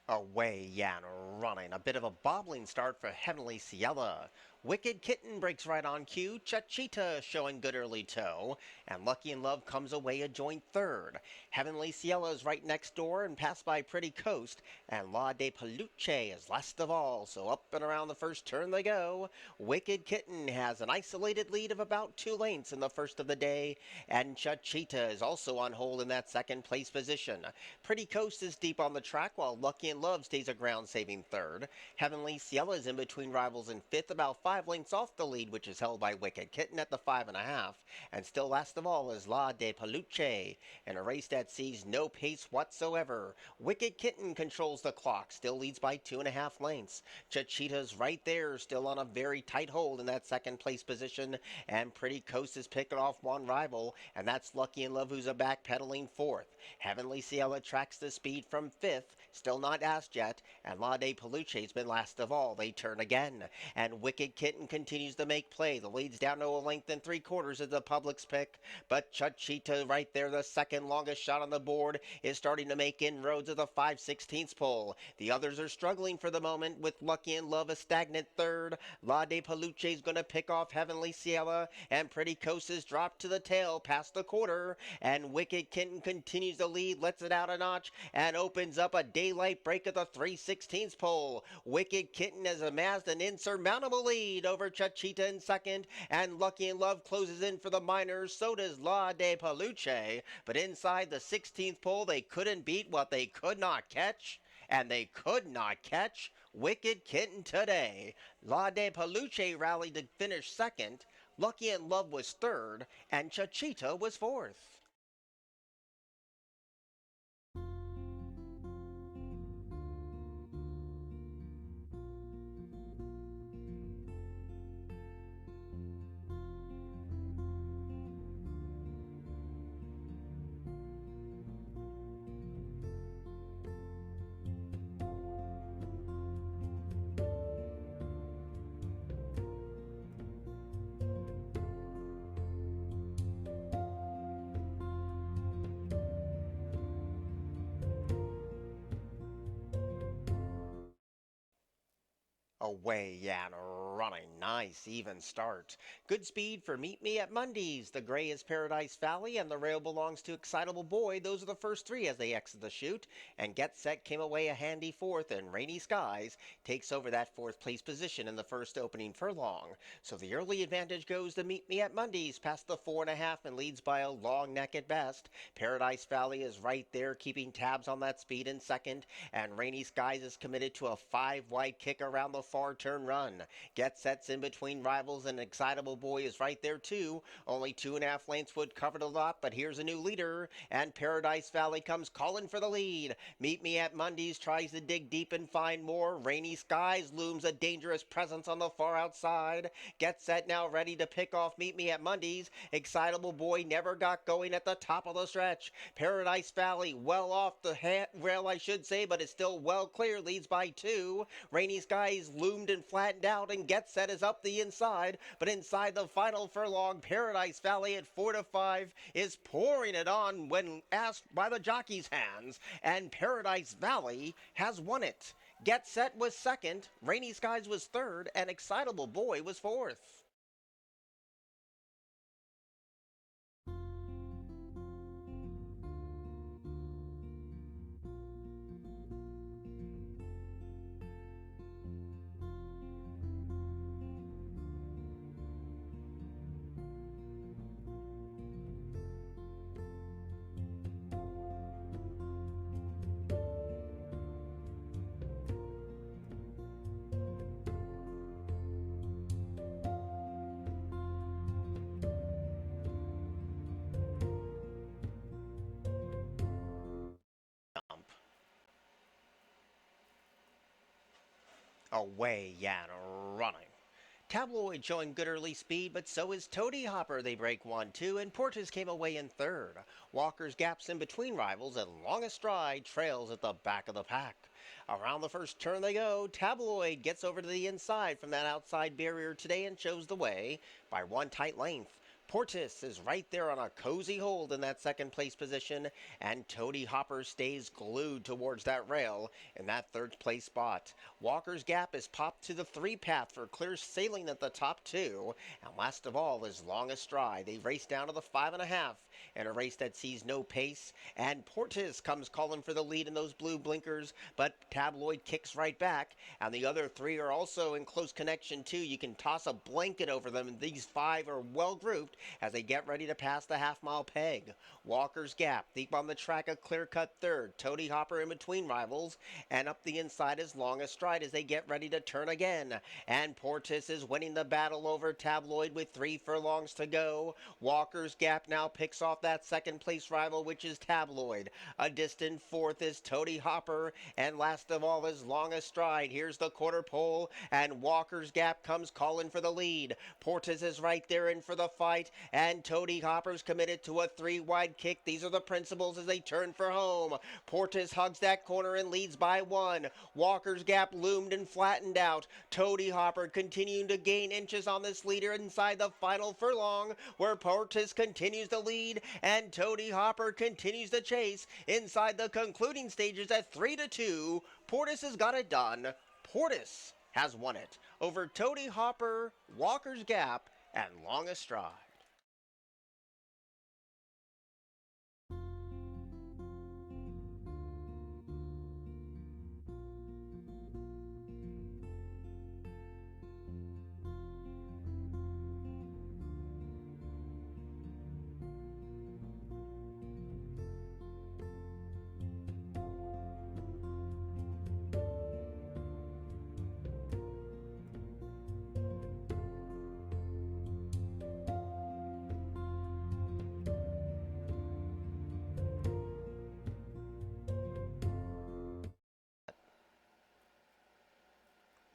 Away and running. A bit of a bobbling start for Heavenly Ciela. Wicked Kitten breaks right on cue. Chachita showing good early toe. And Lucky in Love comes away a joint third. Heavenly Ciela is right next door and passed by Pretty Coast. And La de Peluche is last of all. So up and around the first turn they go. Wicked Kitten has an isolated lead of about 2 lengths in the first of the day. And Chachita is also on hold in that second place position. Pretty Coast is deep on the track while Lucky in Love stays a ground-saving third. Heavenly Ciela is in between rivals in fifth, about 5 lengths off the lead, which is held by Wicked Kitten at the 5.5. And still last of all is La de Peluche, in a race that sees no pace whatsoever. Wicked Kitten controls the clock, still leads by 2.5 lengths. Chachita's right there, still on a very tight hold in that second place position. And Pretty Coast is picking off one rival, and that's Lucky in Love, who's a backpedaling fourth. Heavenly Ciela tracks the speed from fifth, still not asked yet, and La de Peluche's been last of all. They turn again, and Wicked Kitten continues to make play. The lead's down to 1.75 lengths of the public's pick, but Chachita right there, the second longest shot on the board, is starting to make inroads at the 5/16 pole. The others are struggling for the moment, with Lucky in Love a stagnant third. La de Peluche's going to pick off Heavenly Ciela, and Pretty Coast is dropped to the tail past the quarter, and Wicked Kitten continues to lead, lets it out a notch, and opens up a daylight break at the 3/16 pole. Wicked Kitten has amassed an insurmountable lead over Chachita in second, and Lucky in Love closes in for the minors. So does La de Peluche, but inside the 16th pole they couldn't beat what they could not catch, and they could not catch Wicked Kitten today. La de Peluche rallied to finish second, Lucky in Love was third, and Chachita was fourth. Away and running. Nice, even start. Good speed for Meet Me at Mundy's. The gray is Paradise Valley, and the rail belongs to Excitable Boy. Those are the first three as they exit the chute. And Get Set came away a handy fourth, and Rainy Skies takes over that fourth place position in the first opening furlong. So the early advantage goes to Meet Me at Mundy's, past the 4.5 and leads by a long neck at best. Paradise Valley is right there, keeping tabs on that speed in second, and Rainy Skies is committed to a 5 wide kick around the far turn run. Get Set's in between rivals, and Excitable Boy is right there too. Only 2.5 lengths would cover the lot, but here's a new leader, and Paradise Valley comes calling for the lead. Meet Me at Mundy's tries to dig deep and find more. Rainy Skies looms a dangerous presence on the far outside. Get Set now ready to pick off Meet Me at Mundy's. Excitable Boy never got going at the top of the stretch. Paradise Valley well off the rail, I should say, but it's still well clear, leads by 2. Rainy Skies loomed and flattened out, and Get Set is up the inside, but inside the final furlong, Paradise Valley at 4-5 is pouring it on when asked by the jockey's hands, and Paradise Valley has won it. Get Set was second, Rainy Skies was third, and Excitable Boy was fourth. Away and running. Tabloid showing good early speed, but so is Toady Hopper. They break 1-2, and Portis came away in third. Walker's gaps in between rivals, and Longest Stride trails at the back of the pack. Around the first turn they go. Tabloid gets over to the inside from that outside barrier today and shows the way by one tight length. Portis is right there on a cozy hold in that second place position, and Toady Hopper stays glued towards that rail in that third place spot. Walker's Gap is popped to the 3 path for clear sailing at the top 2, and last of all is Longest Stride. They race down to the 5.5 in a race that sees no pace, and Portis comes calling for the lead in those blue blinkers, but Tabloid kicks right back, and the other 3 are also in close connection too. You can toss a blanket over them, and these 5 are well grouped as they get ready to pass the half-mile peg. Walker's Gap, deep on the track, a clear-cut third. Toady Hopper in between rivals, and up the inside is Longest Stride as they get ready to turn again. And Portis is winning the battle over Tabloid with 3 furlongs to go. Walker's Gap now picks off that second-place rival, which is Tabloid. A distant fourth is Toady Hopper, and last of all is Longest Stride. Here's the quarter pole, and Walker's Gap comes calling for the lead. Portis is right there in for the fight, and Toady Hopper's committed to a 3-wide kick. These are the principals as they turn for home. Portis hugs that corner and leads by 1. Walker's Gap loomed and flattened out. Toady Hopper continuing to gain inches on this leader inside the final furlong, where Portis continues to lead and Toady Hopper continues to chase inside the concluding stages at 3-2. Portis has got it done. Portis has won it over Toady Hopper, Walker's Gap, and Longest Stride.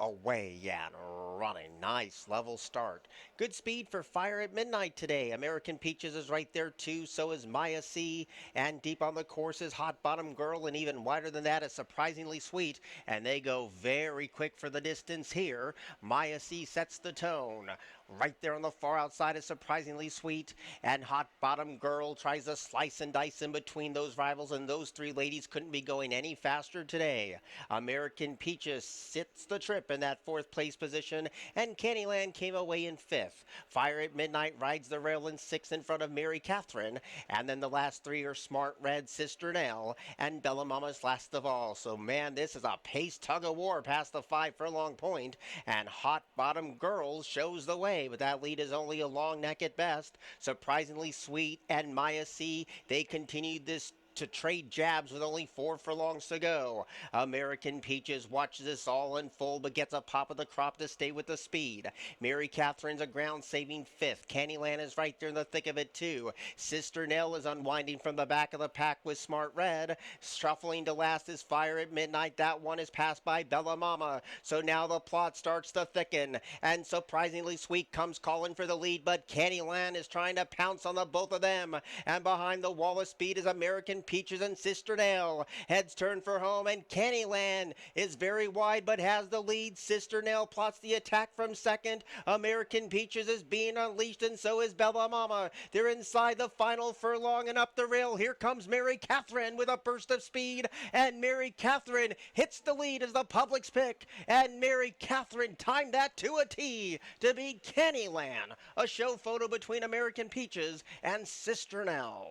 Away and running. Nice level start. Good speed for Fire at Midnight today. American Peaches is right there too. So is Maya C. And deep on the course is Hot Bottom Girl. And even wider than that is Surprisingly Sweet. And they go very quick for the distance here. Maya C. sets the tone. Right there on the far outside is Surprisingly Sweet, and Hot Bottom Girl tries to slice and dice in between those rivals, and those 3 ladies couldn't be going any faster today. American Peaches sits the trip in that 4th place position, and Candyland came away in 5th. Fire at Midnight rides the rail in 6th in front of Mary Catherine, and then the last 3 are Smart Red, Sister Nell, and Bella Mama's last of all. So man, this is a pace tug-of-war past the 5 furlong point, and Hot Bottom Girl shows the way. But that lead is only a long neck at best. Surprisingly Sweet and Maya C. They continued this to trade jabs with only 4 furlongs to go. American Peaches watches this all unfold but gets a pop of the crop to stay with the speed. Mary Catherine's a ground-saving 5th. Candyland is right there in the thick of it too. Sister Nell is unwinding from the back of the pack with Smart Red. Shuffling to last is Fire at Midnight. That one is passed by Bella Mama. So now the plot starts to thicken, and Surprisingly Sweet comes calling for the lead, but Candyland is trying to pounce on the both of them. And behind the wall of speed is American Peaches and Sister Nell. Heads turn for home, and Candyland is very wide but has the lead. Sister Nell plots the attack from second. American Peaches is being unleashed, and so is Bella Mama. They're inside the final furlong and up the rail. Here comes Mary Catherine with a burst of speed, and Mary Catherine hits the lead as the public's pick. And Mary Catherine timed that to a T to beat Candyland. A show photo between American Peaches and Sister Nell.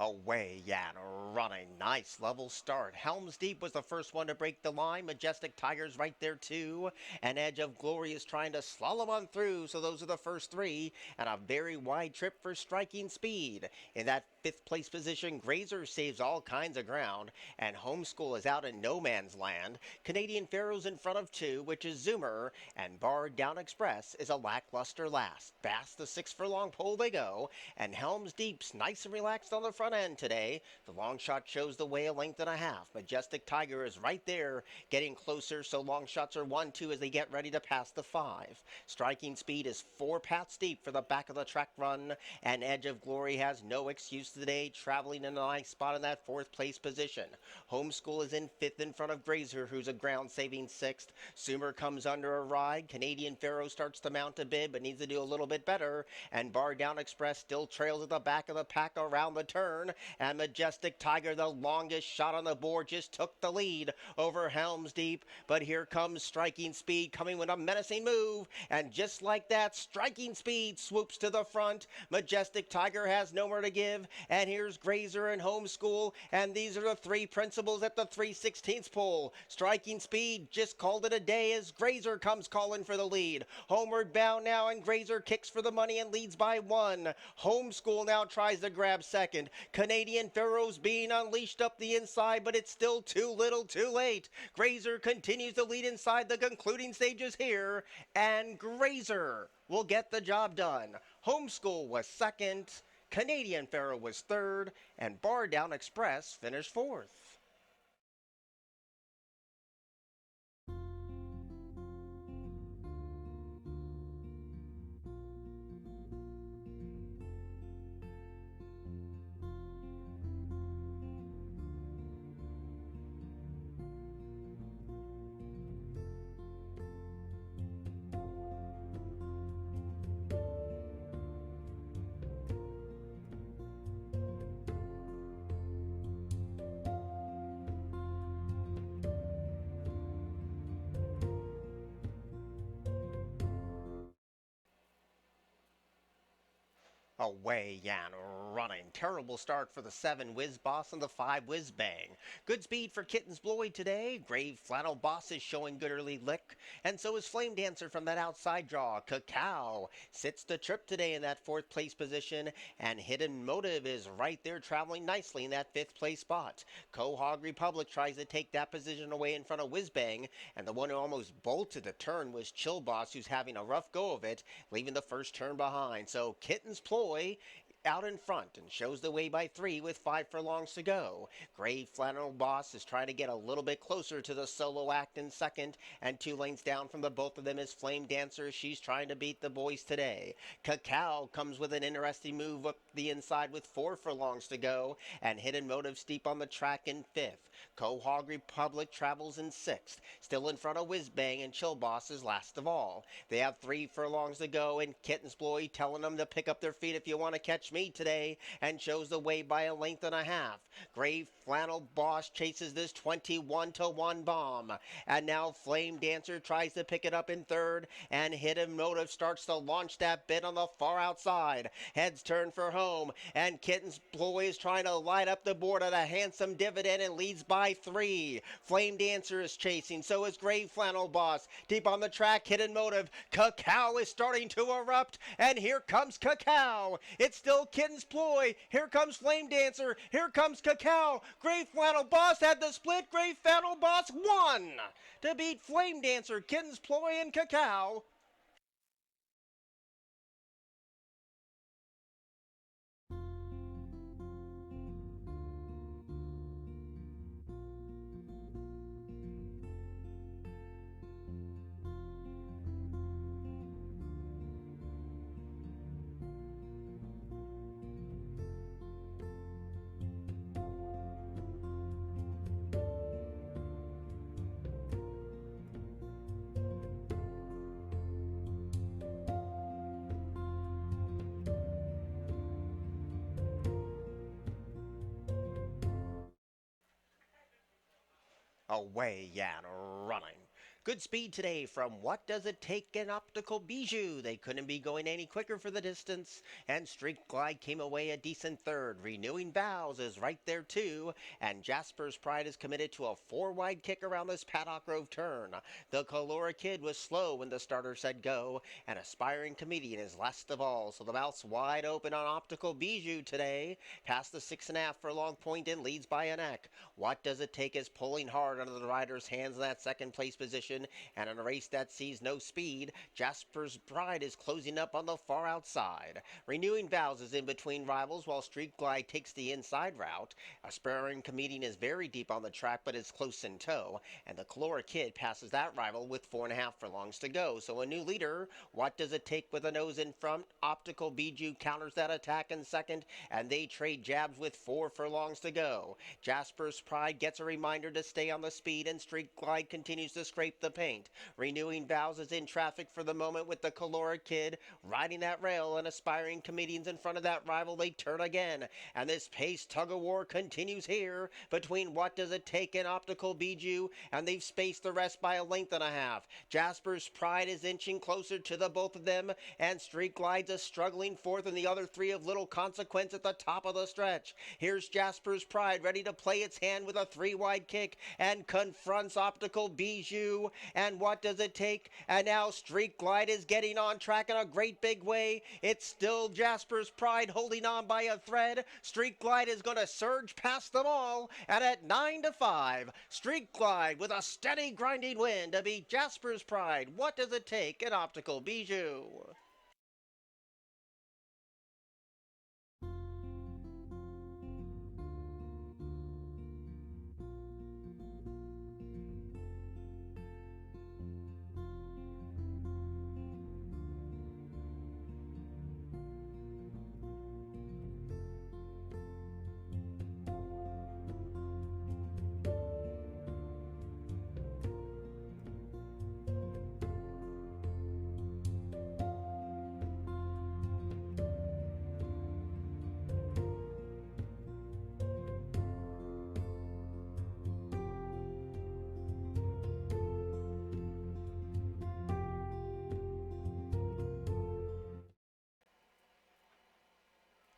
Away and running. Nice level start. Helms Deep was the first one to break the line. Majestic Tiger's right there too. And Edge of Glory is trying to slalom on through. So those are the first three. And a very wide trip for Striking Speed. In that fifth place position, Grazer saves all kinds of ground. And Homeschool is out in no man's land. Canadian Pharaoh's in front of two, which is Zoomer. And Bar Down Express is a lackluster last. Past the 6 furlong pole they go. And Helms Deep's nice and relaxed on the front end today. The long shot shows the way a length and a half. Majestic Tiger is right there, getting closer, so long shots are 1-2 as they get ready to pass the 5. Striking Speed is 4 paths deep for the back of the track run, and Edge of Glory has no excuse today, traveling in a nice spot in that 4th place position. Homeschool is in 5th in front of Grazer, who's a ground-saving 6th. Sumer comes under a ride. Canadian Pharaoh starts to mount a bid, but needs to do a little bit better, and Bar Down Express still trails at the back of the pack around the turn, and Majestic Tiger, the longest shot on the board, just took the lead over Helms Deep. But here comes Striking Speed coming with a menacing move, and just like that, Striking Speed swoops to the front. Majestic Tiger has no more to give, and here's Grazer and Homeschool, and these are the 3 principals at the 3/16 pole. Striking Speed just called it a day as Grazer comes calling for the lead. Homeward bound now, and Grazer kicks for the money and leads by 1. Homeschool now tries to grab second. Canadian Pharaoh's being unleashed up the inside, but it's still too little too late. Grazer continues to lead inside the concluding stages here, and Grazer will get the job done. Homeschool was second, Canadian Pharaoh was third, and Bar Down Express finished fourth. Away and running. Terrible start for the 7 Whiz Boss and the 5 Whiz Bang. Good speed for Kittens Blowy today. Grave Flannel Boss is showing good early lick. And so is Flame Dancer from that outside draw. Cacao sits the trip today in that 4th place position. And Hidden Motive is right there traveling nicely in that 5th place spot. Quahog Republic tries to take that position away in front of Whiz Bang. And the one who almost bolted the turn was Chill Boss, who's having a rough go of it, leaving the first turn behind. So Kittens Ploy out in front and shows the way by 3 with 5 furlongs to go. Grey Flannel Boss is trying to get a little bit closer to the solo act in second, and 2 lanes down from the both of them is Flame Dancer. She's trying to beat the boys today. Cacao comes with an interesting move up the inside with 4 furlongs to go, and Hidden Motive steep on the track in 5th. Quahog Republic travels in 6th, still in front of Whiz Bang, and Chill Boss is last of all. They have 3 furlongs to go, and Kittens Blowy telling them to pick up their feet if you want to catch me today, and shows the way by a length and a half. Grey Flannel Boss chases this 21-1 bomb, and now Flame Dancer tries to pick it up in 3rd, and Hidden Motive starts to launch that bit on the far outside. Heads turn for home, and Kittens Blowy is trying to light up the board at a handsome dividend and leads by 3. Flame Dancer is chasing, so is Grey Flannel Boss. Deep on the track, Hidden Motive. Cacao is starting to erupt, and here comes Cacao. It's still Kittens Ploy. Here comes Flame Dancer. Here comes Cacao. Grey Flannel Boss had the split. Grey Flannel Boss won to beat Flame Dancer, Kittens Ploy, and Cacao. Away and running. Good speed today from What Does It Take an Optical Bijou. They couldn't be going any quicker for the distance. And Street Glide came away a decent third. Renewing Vows is right there too. And Jasper's Pride is committed to a 4-wide kick around this Paddock Grove turn. The Calora Kid was slow when the starter said go. And Aspiring Comedian is last of all. So the mouth's wide open on Optical Bijou today. Past the 6.5 furlong point and leads by a neck. What Does It Take is pulling hard under the rider's hands in that second place position, and in a race that sees no speed, Jasper's Pride is closing up on the far outside. Renewing Vows is in between rivals while Street Glide takes the inside route. Aspiring Comedian is very deep on the track but is close in tow, and the Calora Kid passes that rival with 4.5 furlongs to go. So a new leader, What Does It Take with a nose in front? Optical Bijou counters that attack in second, and they trade jabs with 4 furlongs to go. Jasper's Pride gets a reminder to stay on the speed, and Street Glide continues to scrape the paint. Renewing Vows is in traffic for the moment with the Calora Kid riding that rail, and Aspiring Comedians in front of that rival. They turn again, and this pace tug-of-war continues here between What Does It Take and Optical Bijou, and they've spaced the rest by a length and a half. Jasper's Pride is inching closer to the both of them, and Street Glide's a struggling fourth, and the other three of little consequence at the top of the stretch. Here's Jasper's Pride ready to play its hand with a 3-wide kick and confronts Optical Bijou. And What Does It Take? And now Street Glide is getting on track in a great big way. It's still Jasper's Pride holding on by a thread. Street Glide is going to surge past them all, and at 9-5, Street Glide with a steady grinding win to beat Jasper's Pride. What Does It Take? An Optical Bijou.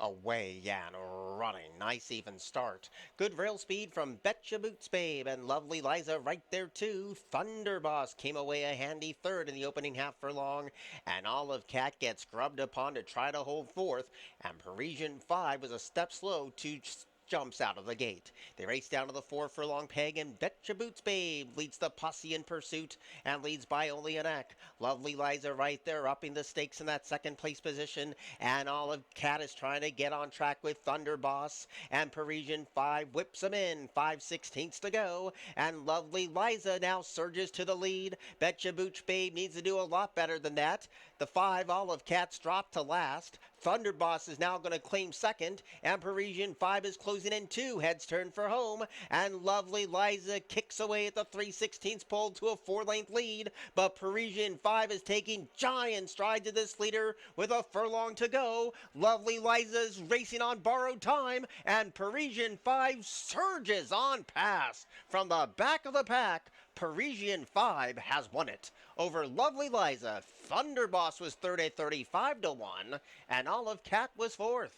Away and running. Nice even start. Good rail speed from Betcha Boots Babe, and Lovely Liza right there too. Thunder Boss came away a handy third in the opening half furlong, and Olive Cat gets grubbed upon to try to hold fourth, and Parisian 5 was a step slow to jumps out of the gate. They race down to the 4 furlong peg, and Betcha Boots Babe leads the posse in pursuit and leads by only a neck. Lovely Liza right there upping the stakes in that second place position, and Olive Cat is trying to get on track with Thunder Boss, and Parisian 5 whips him in, 5/16 to go, and Lovely Liza now surges to the lead. Betcha Boots Babe needs to do a lot better than that. The 5 Olive Cats dropped to last. Thunder Boss is now going to claim second, and Parisian 5 is closing in 2. Heads turn for home, and Lovely Liza kicks away at the 3/16 pole to a 4-length lead, but Parisian 5 is taking giant strides to this leader with a furlong to go. Lovely Liza's racing on borrowed time, and Parisian 5 surges on past. From the back of the pack, Parisian 5 has won it over Lovely Liza. Thunder Boss was third at 35-1, and Olive Cat was fourth.